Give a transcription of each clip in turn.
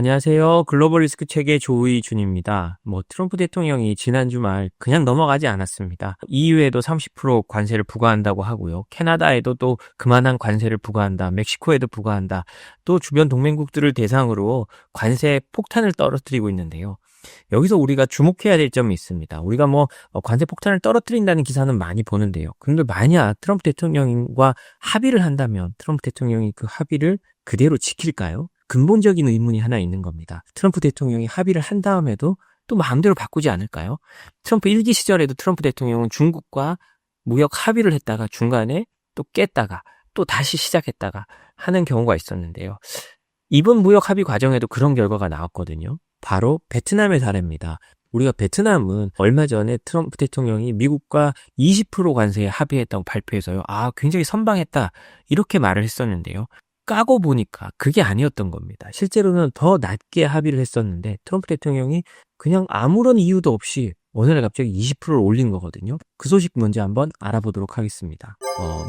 안녕하세요. 글로벌 리스크 체계 조의준입니다. 트럼프 대통령이 지난 주말 그냥 넘어가지 않았습니다. EU에도 30% 관세를 부과한다고 하고요. 캐나다에도 또 그만한 관세를 부과한다. 멕시코에도 부과한다. 또 주변 동맹국들을 대상으로 관세 폭탄을 떨어뜨리고 있는데요. 여기서 우리가 주목해야 될 점이 있습니다. 우리가 관세 폭탄을 떨어뜨린다는 기사는 많이 보는데요. 근데 만약 트럼프 대통령과 합의를 한다면 트럼프 대통령이 그 합의를 그대로 지킬까요? 근본적인 의문이 하나 있는 겁니다. 트럼프 대통령이 합의를 한 다음에도 또 마음대로 바꾸지 않을까요? 트럼프 1기 시절에도 트럼프 대통령은 중국과 무역 합의를 했다가 중간에 또 깼다가 또 다시 시작했다가 하는 경우가 있었는데요. 이번 무역 합의 과정에도 그런 결과가 나왔거든요. 바로 베트남의 사례입니다. 우리가 베트남은 얼마 전에 트럼프 대통령이 미국과 20% 관세에 합의했다고 발표해서요. 굉장히 선방했다. 이렇게 말을 했었는데요. 까고 보니까 그게 아니었던 겁니다. 실제로는 더 낮게 합의를 했었는데 트럼프 대통령이 그냥 아무런 이유도 없이 어느 날 갑자기 20%를 올린 거거든요. 그 소식 먼저 한번 알아보도록 하겠습니다.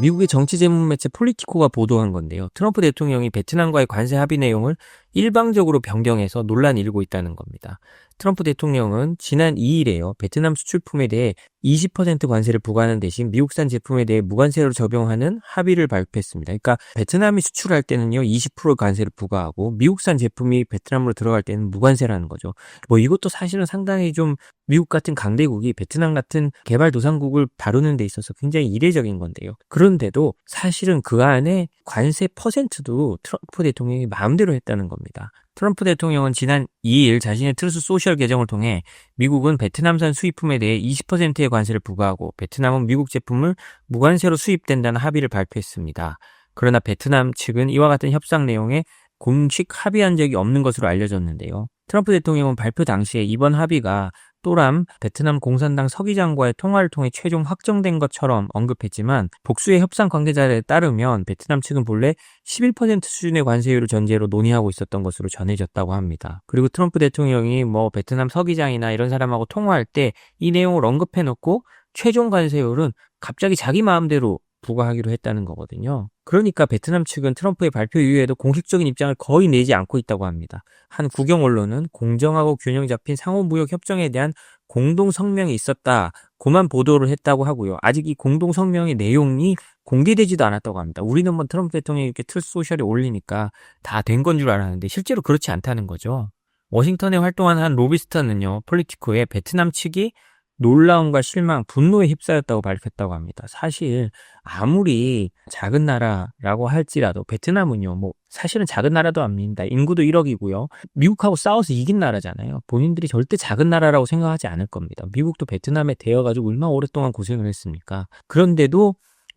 미국의 정치 전문 매체 폴리티코가 보도한 건데요. 트럼프 대통령이 베트남과의 관세 합의 내용을 일방적으로 변경해서 논란이 일고 있다는 겁니다. 트럼프 대통령은 지난 2일에요. 베트남 수출품에 대해 20% 관세를 부과하는 대신 미국산 제품에 대해 무관세로 적용하는 합의를 발표했습니다. 그러니까 베트남이 수출할 때는요 20% 관세를 부과하고 미국산 제품이 베트남으로 들어갈 때는 무관세라는 거죠. 이것도 사실은 상당히 좀 미국 같은 강대국이 베트남 같은 개발도상국을 다루는 데 있어서 굉장히 이례적인 건데요. 그런데도 사실은 그 안에 관세 퍼센트도 트럼프 대통령이 마음대로 했다는 겁니다. 트럼프 대통령은 지난 2일 자신의 트루스 소셜 계정을 통해 미국은 베트남산 수입품에 대해 20%의 관세를 부과하고 베트남은 미국 제품을 무관세로 수입된다는 합의를 발표했습니다. 그러나 베트남 측은 이와 같은 협상 내용에 공식 합의한 적이 없는 것으로 알려졌는데요. 트럼프 대통령은 발표 당시에 이번 합의가 또람 베트남 공산당 서기장과의 통화를 통해 최종 확정된 것처럼 언급했지만 복수의 협상 관계자에 따르면 베트남 측은 본래 11% 수준의 관세율을 전제로 논의하고 있었던 것으로 전해졌다고 합니다. 그리고 트럼프 대통령이 베트남 서기장이나 이런 사람하고 통화할 때 이 내용을 언급해놓고 최종 관세율은 갑자기 자기 마음대로 부과하기로 했다는 거거든요. 그러니까 베트남 측은 트럼프의 발표 이후에도 공식적인 입장을 거의 내지 않고 있다고 합니다. 한 국영 언론은 공정하고 균형 잡힌 상호무역 협정에 대한 공동 성명이 있었다고만 보도를 했다고 하고요. 아직 이 공동 성명의 내용이 공개되지도 않았다고 합니다. 우리는 트럼프 대통령이 이렇게 트루스 소셜에 올리니까 다 된 건 줄 알았는데 실제로 그렇지 않다는 거죠. 워싱턴에 활동하는 한 로비스트는요, 폴리티코에 베트남 측이 놀라움과 실망, 분노에 휩싸였다고 밝혔다고 합니다. 사실 아무리 작은 나라라고 할지라도 베트남은요, 사실은 작은 나라도 아닙니다. 인구도 1억이고요. 미국하고 싸워서 이긴 나라잖아요. 본인들이 절대 작은 나라라고 생각하지 않을 겁니다. 미국도 베트남에 대여가지고 얼마나 오랫동안 고생을 했습니까? 그런데도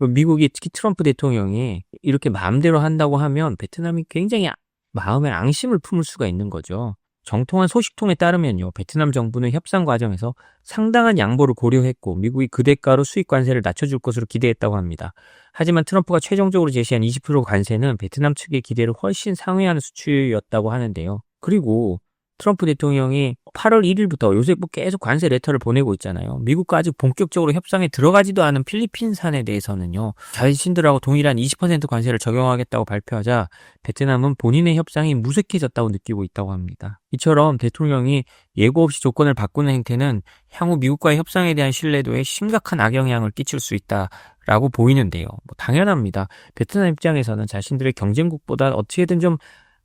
미국이 특히 트럼프 대통령이 이렇게 마음대로 한다고 하면 베트남이 굉장히 마음에 앙심을 품을 수가 있는 거죠. 정통한 소식통에 따르면요, 베트남 정부는 협상 과정에서 상당한 양보를 고려했고 미국이 그 대가로 수입 관세를 낮춰줄 것으로 기대했다고 합니다. 하지만 트럼프가 최종적으로 제시한 20% 관세는 베트남 측의 기대를 훨씬 상회하는 수치였다고 하는데요. 그리고 트럼프 대통령이 8월 1일부터 요새 계속 관세 레터를 보내고 있잖아요. 미국과 아직 본격적으로 협상에 들어가지도 않은 필리핀산에 대해서는요, 자신들하고 동일한 20% 관세를 적용하겠다고 발표하자 베트남은 본인의 협상이 무색해졌다고 느끼고 있다고 합니다. 이처럼 대통령이 예고 없이 조건을 바꾸는 행태는 향후 미국과의 협상에 대한 신뢰도에 심각한 악영향을 끼칠 수 있다라고 보이는데요. 당연합니다. 베트남 입장에서는 자신들의 경쟁국보다 어떻게든 좀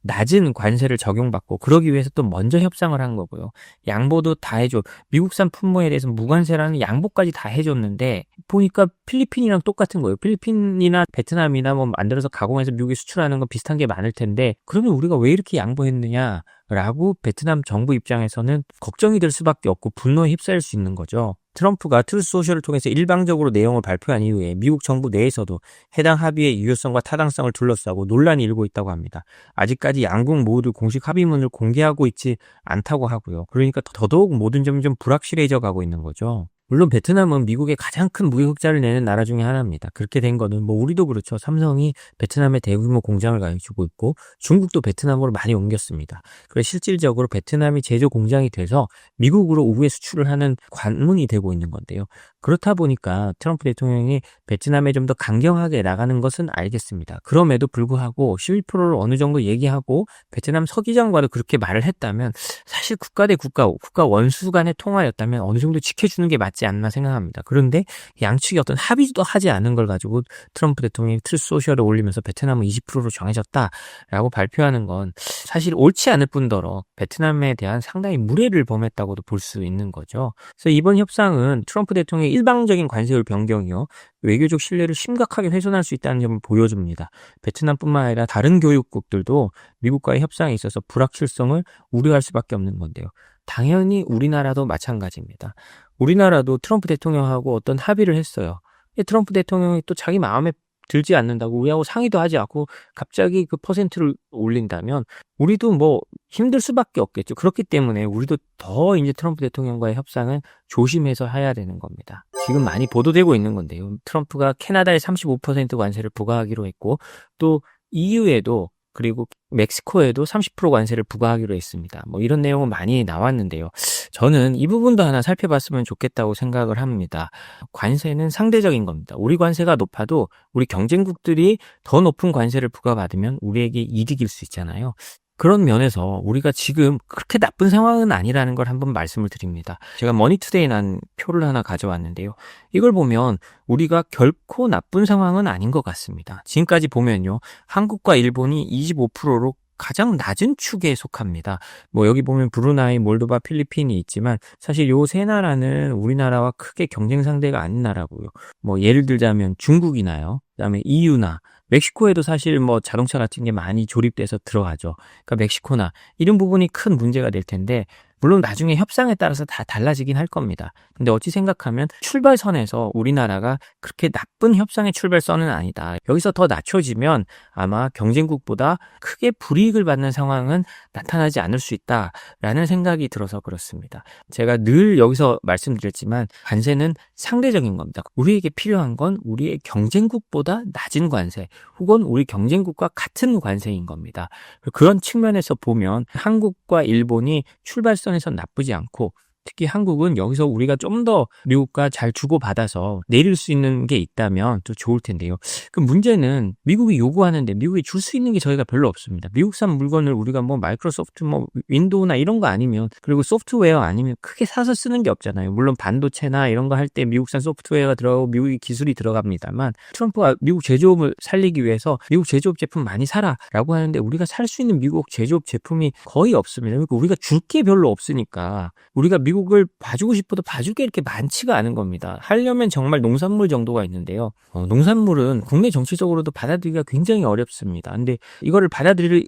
낮은 관세를 적용받고 그러기 위해서 또 먼저 협상을 한 거고요. 양보도 다 해줘. 미국산 품목에 대해서 무관세라는 양보까지 다 해줬는데 보니까 필리핀이랑 똑같은 거예요. 필리핀이나 베트남이나 만들어서 가공해서 미국에 수출하는 건 비슷한 게 많을 텐데 그러면 우리가 왜 이렇게 양보했느냐라고 베트남 정부 입장에서는 걱정이 될 수밖에 없고 분노에 휩싸일 수 있는 거죠. 트럼프가 트루스 소셜을 통해서 일방적으로 내용을 발표한 이후에 미국 정부 내에서도 해당 합의의 유효성과 타당성을 둘러싸고 논란이 일고 있다고 합니다. 아직까지 양국 모두 공식 합의문을 공개하고 있지 않다고 하고요. 그러니까 더더욱 모든 점이 좀 불확실해져 가고 있는 거죠. 물론 베트남은 미국에 가장 큰 무역 흑자를 내는 나라 중에 하나입니다. 그렇게 된 거는 뭐 우리도 그렇죠. 삼성이 베트남에 대규모 공장을 가지고 있고 중국도 베트남으로 많이 옮겼습니다. 그래서 실질적으로 베트남이 제조 공장이 돼서 미국으로 우회 수출을 하는 관문이 되고 있는 건데요. 그렇다 보니까 트럼프 대통령이 베트남에 좀 더 강경하게 나가는 것은 알겠습니다. 그럼에도 불구하고 12%를 어느 정도 얘기하고 베트남 서기장과도 그렇게 말을 했다면 사실 국가 대 국가 원수 간의 통화였다면 어느 정도 지켜주는 게 맞지 않나 생각합니다. 그런데 양측이 어떤 합의도 하지 않은 걸 가지고 트럼프 대통령이 트루스 소셜을 올리면서 베트남은 20%로 정해졌다라고 발표하는 건 사실 옳지 않을 뿐더러 베트남에 대한 상당히 무례를 범했다고도 볼 수 있는 거죠. 그래서 이번 협상은 트럼프 대통령의 일방적인 관세율 변경이요. 외교적 신뢰를 심각하게 훼손할 수 있다는 점을 보여줍니다. 베트남뿐만 아니라 다른 교육국들도 미국과의 협상에 있어서 불확실성을 우려할 수밖에 없는 건데요. 당연히 우리나라도 마찬가지입니다. 우리나라도 트럼프 대통령하고 어떤 합의를 했어요. 트럼프 대통령이 또 자기 마음에 들지 않는다고 우리하고 상의도 하지 않고 갑자기 그 퍼센트를 올린다면 우리도 뭐 힘들 수밖에 없겠죠. 그렇기 때문에 우리도 더 이제 트럼프 대통령과의 협상은 조심해서 해야 되는 겁니다. 지금 많이 보도되고 있는 건데요. 트럼프가 캐나다에 35% 관세를 부과하기로 했고 또 EU에도 그리고 멕시코에도 30% 관세를 부과하기로 했습니다. 뭐 이런 내용은 많이 나왔는데요. 저는 이 부분도 하나 살펴봤으면 좋겠다고 생각을 합니다. 관세는 상대적인 겁니다. 우리 관세가 높아도 우리 경쟁국들이 더 높은 관세를 부과받으면 우리에게 이득일 수 있잖아요. 그런 면에서 우리가 지금 그렇게 나쁜 상황은 아니라는 걸 한번 말씀을 드립니다. 제가 머니투데이 난 표를 하나 가져왔는데요. 이걸 보면 우리가 결코 나쁜 상황은 아닌 것 같습니다. 지금까지 보면요. 한국과 일본이 25%로 가장 낮은 축에 속합니다. 뭐 여기 보면 브루나이, 몰도바, 필리핀이 있지만 사실 요 세 나라는 우리나라와 크게 경쟁 상대가 아닌 나라고요. 뭐 예를 들자면 중국이나요. 그다음에 EU나 멕시코에도 사실 뭐 자동차 같은 게 많이 조립돼서 들어가죠. 그러니까 멕시코나 이런 부분이 큰 문제가 될 텐데 물론 나중에 협상에 따라서 다 달라지긴 할 겁니다. 근데 어찌 생각하면 출발선에서 우리나라가 그렇게 나쁜 협상의 출발선은 아니다. 여기서 더 낮춰지면 아마 경쟁국보다 크게 불이익을 받는 상황은 나타나지 않을 수 있다라는 생각이 들어서 그렇습니다. 제가 늘 여기서 말씀드렸지만 관세는 상대적인 겁니다. 우리에게 필요한 건 우리의 경쟁국보다 낮은 관세 혹은 우리 경쟁국과 같은 관세인 겁니다. 그런 측면에서 보면 한국과 일본이 출발선에서 나쁘지 않고 특히 한국은 여기서 우리가 좀 더 미국과 잘 주고받아서 내릴 수 있는 게 있다면 또 좋을 텐데요. 그 문제는 미국이 요구하는데 미국이 줄 수 있는 게 저희가 별로 없습니다. 미국산 물건을 우리가 뭐 마이크로소프트 뭐 윈도우나 이런 거 아니면 그리고 소프트웨어 아니면 크게 사서 쓰는 게 없잖아요. 물론 반도체나 이런 거 할 때 미국산 소프트웨어가 들어가고 미국의 기술이 들어갑니다만 트럼프가 미국 제조업을 살리기 위해서 미국 제조업 제품 많이 사라라고 하는데 우리가 살 수 있는 미국 제조업 제품이 거의 없습니다. 그러니까 우리가 줄 게 별로 없으니까 우리가 미국을 봐주고 싶어도 봐줄 게 이렇게 많지가 않은 겁니다. 하려면 정말 농산물 정도가 있는데요. 농산물은 국내 정치적으로도 받아들이기가 굉장히 어렵습니다. 근데 이거를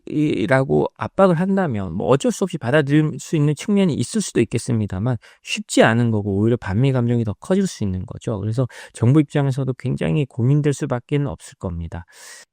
받아들이라고 압박을 한다면 뭐 어쩔 수 없이 받아들일 수 있는 측면이 있을 수도 있겠습니다만 쉽지 않은 거고 오히려 반미 감정이 더 커질 수 있는 거죠. 그래서 정부 입장에서도 굉장히 고민될 수밖에 없을 겁니다.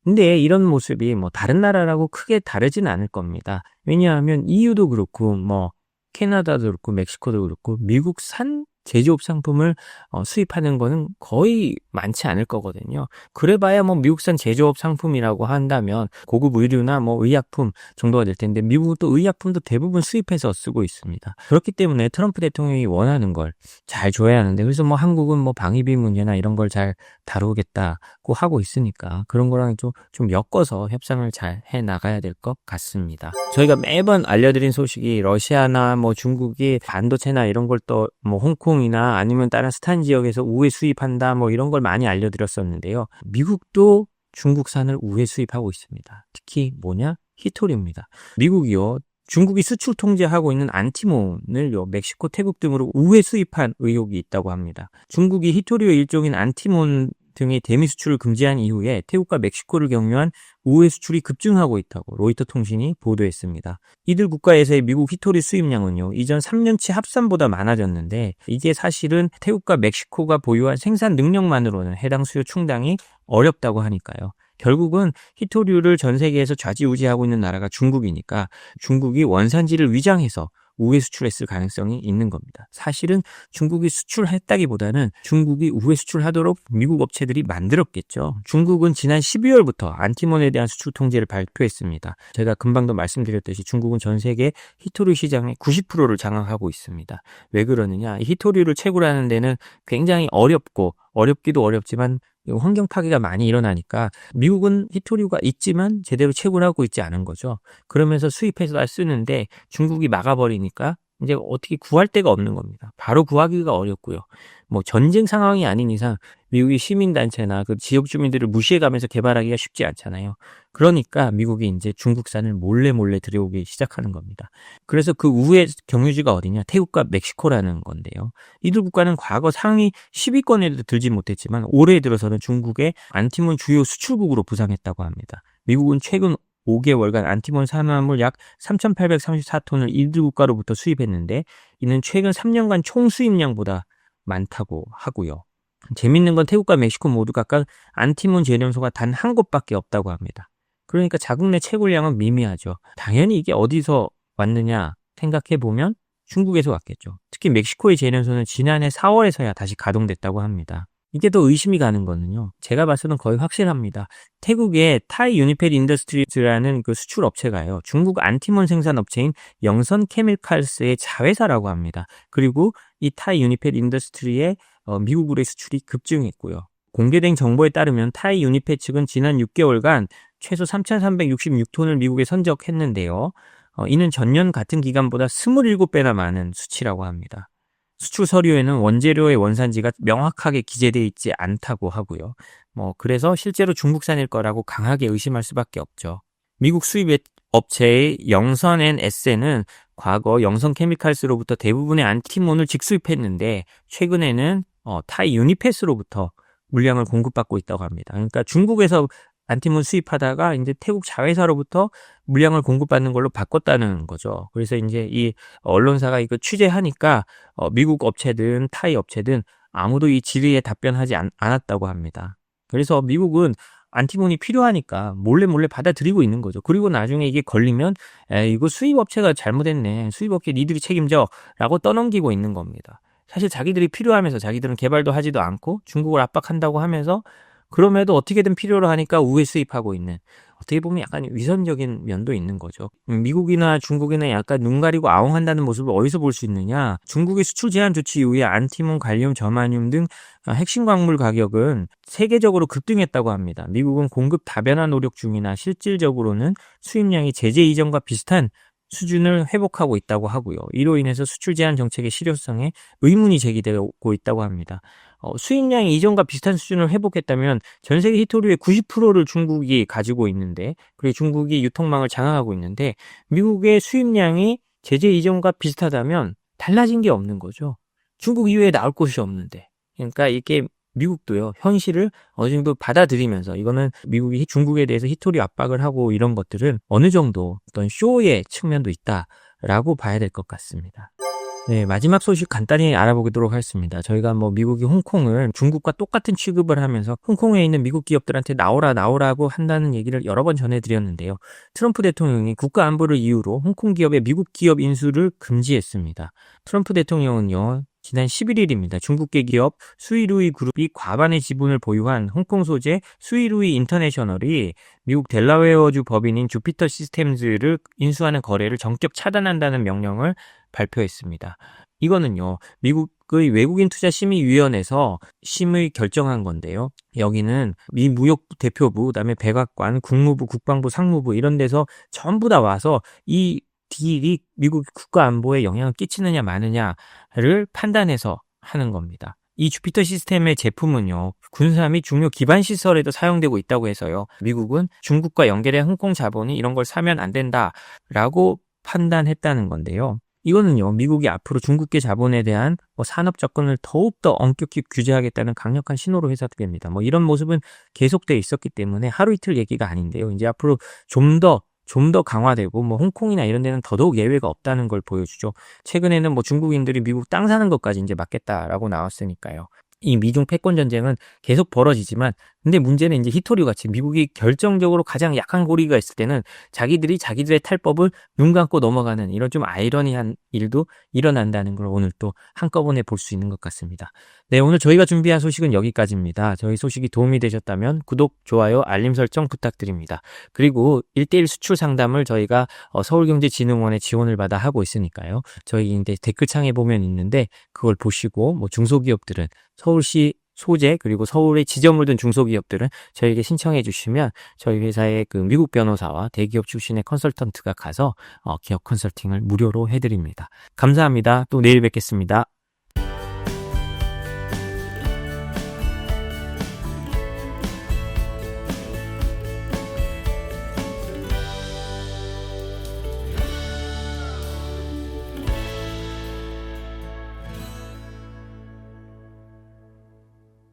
근데 이런 모습이 뭐 다른 나라라고 크게 다르진 않을 겁니다. 왜냐하면 EU도 그렇고 뭐 캐나다도 그렇고 멕시코도 그렇고 미국산 제조업 상품을 수입하는 거는 거의 많지 않을 거거든요. 그래봐야 뭐 미국산 제조업 상품이라고 한다면 고급 의류나 뭐 의약품 정도가 될 텐데 미국은 또 의약품도 대부분 수입해서 쓰고 있습니다. 그렇기 때문에 트럼프 대통령이 원하는 걸 잘 줘야 하는데 그래서 뭐 한국은 뭐 방위비 문제나 이런 걸 잘 다루겠다고 하고 있으니까 그런 거랑 좀 엮어서 협상을 잘 해 나가야 될 것 같습니다. 저희가 매번 알려드린 소식이 러시아나 뭐 중국이 반도체나 이런 걸 또 뭐 홍콩이나 아니면 다른 스탄 지역에서 우회 수입한다 뭐 이런 걸 많이 알려드렸었는데요. 미국도 중국산을 우회 수입하고 있습니다. 특히 뭐냐? 히토리입니다. 미국이요. 중국이 수출 통제하고 있는 안티몬을요, 멕시코, 태국 등으로 우회 수입한 의혹이 있다고 합니다. 중국이 히토리의 일종인 안티몬 등의 대미 수출을 금지한 이후에 태국과 멕시코를 경유한 우회 수출이 급증하고 있다고 로이터 통신이 보도했습니다. 이들 국가에서의 미국 히토리 수입량은요, 이전 3년치 합산보다 많아졌는데 이게 사실은 태국과 멕시코가 보유한 생산 능력만으로는 해당 수요 충당이 어렵다고 하니까요. 결국은 히토류를 전 세계에서 좌지우지하고 있는 나라가 중국이니까 중국이 원산지를 위장해서 우회 수출했을 가능성이 있는 겁니다. 사실은 중국이 수출했다기보다는 중국이 우회 수출하도록 미국 업체들이 만들었겠죠. 중국은 지난 12월부터 안티몬에 대한 수출 통제를 발표했습니다. 제가 금방도 말씀드렸듯이 중국은 전 세계 히토류 시장의 90%를 장악하고 있습니다. 왜 그러느냐? 히토류를 채굴하는 데는 굉장히 어렵기도 어렵지만 환경 파괴가 많이 일어나니까 미국은 히토류가 있지만 제대로 채굴하고 있지 않은 거죠. 그러면서 수입해서 쓰는데 중국이 막아버리니까 이제 어떻게 구할 데가 없는 겁니다. 바로 구하기가 어렵고요. 뭐 전쟁 상황이 아닌 이상 미국이 시민단체나 그 지역 주민들을 무시해가면서 개발하기가 쉽지 않잖아요. 그러니까 미국이 이제 중국산을 몰래 들여오기 시작하는 겁니다. 그래서 그 우회 경유지가 어디냐? 태국과 멕시코라는 건데요. 이들 국가는 과거 상위 10위권에도 들지 못했지만 올해 들어서는 중국의 안티몬 주요 수출국으로 부상했다고 합니다. 미국은 최근 5개월간 안티몬 산화물 약 3,834톤을 이들 국가로부터 수입했는데 이는 최근 3년간 총 수입량보다 많다고 하고요. 재밌는 건 태국과 멕시코 모두 각각 안티몬 제련소가 단 한 곳밖에 없다고 합니다. 그러니까 자국 내 채굴량은 미미하죠. 당연히 이게 어디서 왔느냐 생각해보면 중국에서 왔겠죠. 특히 멕시코의 제련소는 지난해 4월에서야 다시 가동됐다고 합니다. 이게 더 의심이 가는 거는요. 제가 봐서는 거의 확실합니다. 태국의 타이 유니펫 인더스트리즈라는 그 수출 업체가요. 중국 안티몬 생산 업체인 영선 케미칼스의 자회사라고 합니다. 그리고 이 타이 유니펫 인더스트리의 미국으로의 수출이 급증했고요. 공개된 정보에 따르면 타이 유니펫 측은 지난 6개월간 최소 3,366톤을 미국에 선적했는데요. 이는 전년 같은 기간보다 27배나 많은 수치라고 합니다. 수출 서류에는 원재료의 원산지가 명확하게 기재되어 있지 않다고 하고요. 그래서 실제로 중국산일 거라고 강하게 의심할 수밖에 없죠. 미국 수입 업체의 영선 앤 에세는 과거 영선 케미칼스로부터 대부분의 안티몬을 직수입했는데 최근에는 타이 유니펫으로부터 물량을 공급받고 있다고 합니다. 그러니까 중국에서 안티몬 수입하다가 이제 태국 자회사로부터 물량을 공급받는 걸로 바꿨다는 거죠. 그래서 이제 이 언론사가 이거 취재하니까 미국 업체든 타이 업체든 아무도 이 질의에 답변하지 않았다고 합니다. 그래서 미국은 안티몬이 필요하니까 몰래 받아들이고 있는 거죠. 그리고 나중에 이게 걸리면 이거 수입업체가 잘못했네. 수입업체 니들이 책임져 라고 떠넘기고 있는 겁니다. 사실 자기들이 필요하면서 자기들은 개발도 하지도 않고 중국을 압박한다고 하면서 그럼에도 어떻게든 필요로 하니까 우회 수입하고 있는, 어떻게 보면 약간 위선적인 면도 있는 거죠. 미국이나 중국이나 약간 눈 가리고 아웅한다는 모습을 어디서 볼 수 있느냐? 중국의 수출 제한 조치 이후에 안티몬, 갈륨, 저마늄 등 핵심 광물 가격은 세계적으로 급등했다고 합니다. 미국은 공급 다변화 노력 중이나 실질적으로는 수입량이 제재 이전과 비슷한 수준을 회복하고 있다고 하고요. 이로 인해서 수출 제한 정책의 실효성에 의문이 제기되고 있다고 합니다. 수입량이 이전과 비슷한 수준을 회복했다면 전 세계 히토류의 90%를 중국이 가지고 있는데, 그리고 중국이 유통망을 장악하고 있는데 미국의 수입량이 제재 이전과 비슷하다면 달라진 게 없는 거죠. 중국 이외에 나올 곳이 없는데. 그러니까 이게 미국도요, 현실을 어느 정도 받아들이면서, 이거는 미국이 중국에 대해서 히토류 압박을 하고 이런 것들은 어느 정도 어떤 쇼의 측면도 있다라고 봐야 될 것 같습니다. 네, 마지막 소식 간단히 알아보도록 하겠습니다. 저희가 미국이 홍콩을 중국과 똑같은 취급을 하면서 홍콩에 있는 미국 기업들한테 나오라고 한다는 얘기를 여러 번 전해드렸는데요. 트럼프 대통령이 국가 안보를 이유로 홍콩 기업의 미국 기업 인수를 금지했습니다. 트럼프 대통령은요, 지난 11일입니다. 중국계 기업 수이루이 그룹이 과반의 지분을 보유한 홍콩 소재 수이루이 인터내셔널이 미국 델라웨어주 법인인 주피터 시스템즈를 인수하는 거래를 전격 차단한다는 명령을 발표했습니다. 이거는요, 미국의 외국인 투자 심의위원회에서 심의 결정한 건데요. 여기는 미 무역 대표부, 그다음에 백악관, 국무부, 국방부, 상무부 이런 데서 전부 다 와서 이 딜이 미국 국가 안보에 영향을 끼치느냐 마느냐를 판단해서 하는 겁니다. 이 주피터 시스템의 제품은요, 군사 및 중요 기반 시설에도 사용되고 있다고 해서요, 미국은 중국과 연결된 홍콩 자본이 이런 걸 사면 안 된다라고 판단했다는 건데요. 이거는요, 미국이 앞으로 중국계 자본에 대한 산업 접근을 더욱더 엄격히 규제하겠다는 강력한 신호로 해석됩니다. 이런 모습은 계속돼 있었기 때문에 하루 이틀 얘기가 아닌데요. 이제 앞으로 좀 더 강화되고 홍콩이나 이런 데는 더더욱 예외가 없다는 걸 보여주죠. 최근에는 중국인들이 미국 땅 사는 것까지 이제 막겠다라고 나왔으니까요. 이 미중 패권 전쟁은 계속 벌어지지만 근데 문제는 이제 히토류 같이 미국이 결정적으로 가장 약한 고리가 있을 때는 자기들이 자기들의 탈법을 눈 감고 넘어가는 이런 좀 아이러니한 일도 일어난다는 걸 오늘 또 한꺼번에 볼 수 있는 것 같습니다. 네, 오늘 저희가 준비한 소식은 여기까지입니다. 저희 소식이 도움이 되셨다면 구독, 좋아요, 알림 설정 부탁드립니다. 그리고 1:1 수출 상담을 저희가 서울경제진흥원의 지원을 받아 하고 있으니까요. 저희 이제 댓글창에 보면 있는데 그걸 보시고 뭐 중소기업들은 서울시 소재 그리고 서울에 지점을 둔 중소기업들은 저에게 신청해 주시면 저희 회사의 그 미국 변호사와 대기업 출신의 컨설턴트가 가서 기업 컨설팅을 무료로 해드립니다. 감사합니다. 또 내일 뵙겠습니다.